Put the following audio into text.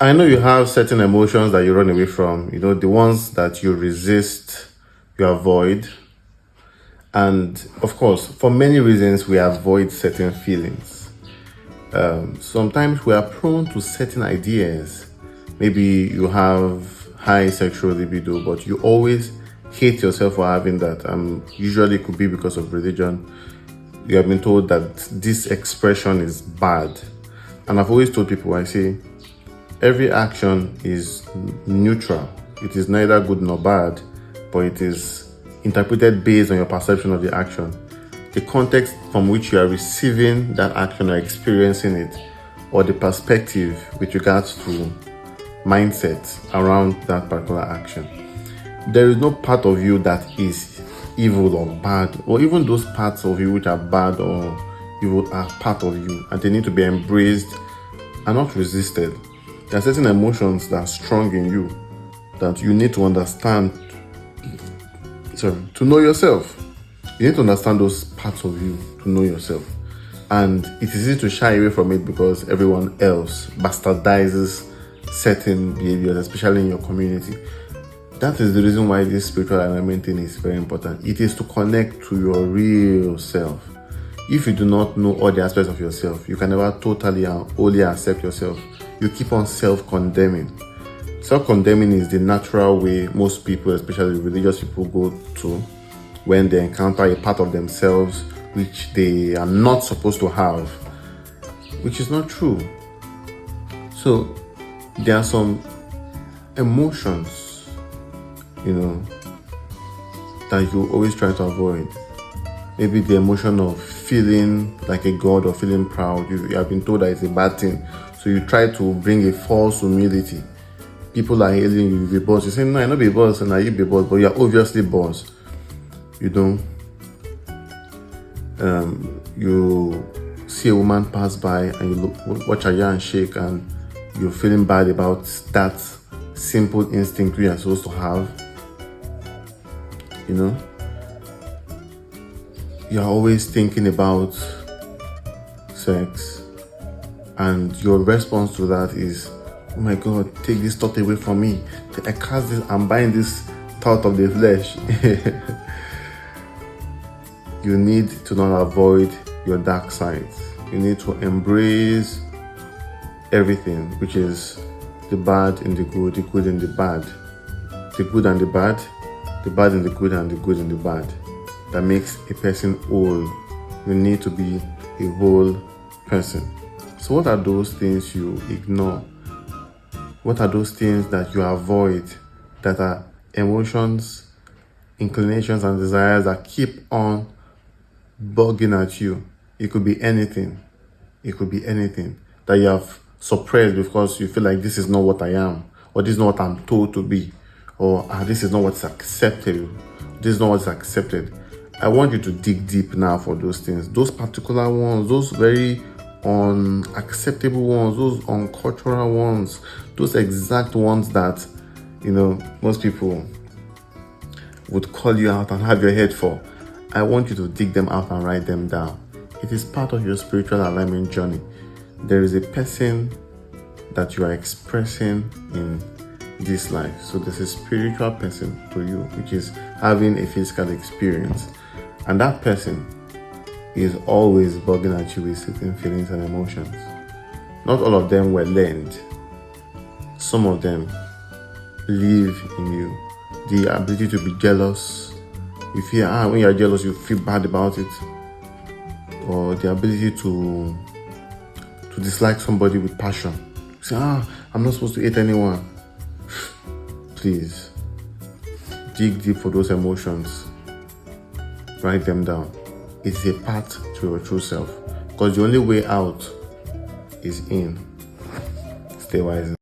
I know you have certain emotions that you run away from, the ones that you resist, you avoid. And of course, for many reasons, we avoid certain feelings. Sometimes we are prone to certain ideas. Maybe you have high sexual libido, but you always hate yourself for having that. Usually it could be because of religion. You have been told that this expression is bad. And I've always told people, I say, every action is neutral. It is neither good nor bad, but it is interpreted based on your perception of the action. The context from which you are receiving that action or experiencing it, or the perspective with regards to mindset around that particular action. There is no part of you that is evil or bad, or even those parts of you which are bad or evil are part of you, and they need to be embraced and not resisted. There are certain emotions that are strong in you that you need to understand, to know yourself. You need to understand those parts of you to know yourself. And it is easy to shy away from it because everyone else bastardizes certain behaviors, especially in your community. That is the reason why this spiritual alignment thing is very important. It is to connect to your real self. If you do not know all the aspects of yourself, you can never totally and wholly accept yourself. You keep on self-condemning. Self-condemning is the natural way most people, especially religious people, go to when they encounter a part of themselves which they are not supposed to have, which is not true. So there are some emotions, that you always try to avoid. Maybe the emotion of feeling like a god or feeling proud. You have been told that it's a bad thing. So you try to bring a false humility. People are hailing you, be boss. You say, no, I not be boss, and you be boss, but you're obviously boss. You see a woman pass by and you watch her and shake, and you're feeling bad about that simple instinct we are supposed to have. You're always thinking about sex, and your response to that is, oh my God, take this thought away from me. I cast this, I'm buying this thought of the flesh. You need to not avoid your dark sides. You need to embrace everything, which is the bad in the good in the bad, the good and the bad in the good, and the good in the bad. That makes a person whole. You need to be a whole person. So what are those things you ignore? What are those things that you avoid that are emotions, inclinations, and desires that keep on bugging at you? It could be anything. It could be anything that you have suppressed because you feel like this is not what I am, or this is not what I'm told to be, or this is not what's acceptable. This is not what's accepted. I want you to dig deep now for those things, those particular ones, those very unacceptable ones, those uncultural ones, those exact ones that, most people would call you out and have your head for. I want you to dig them out and write them down. It is part of your spiritual alignment journey. There is a person that you are expressing in this life. So there's a spiritual person to you, which is having a physical experience. And that person is always bugging at you with certain feelings and emotions. Not all of them were learned. Some of them live in you. The ability to be jealous. You feel, when you're jealous, you feel bad about it. Or the ability to dislike somebody with passion. You say, I'm not supposed to hate anyone. Please, dig deep for those emotions. Write them down. It's a path to your true self. Because the only way out is in. Stay wise.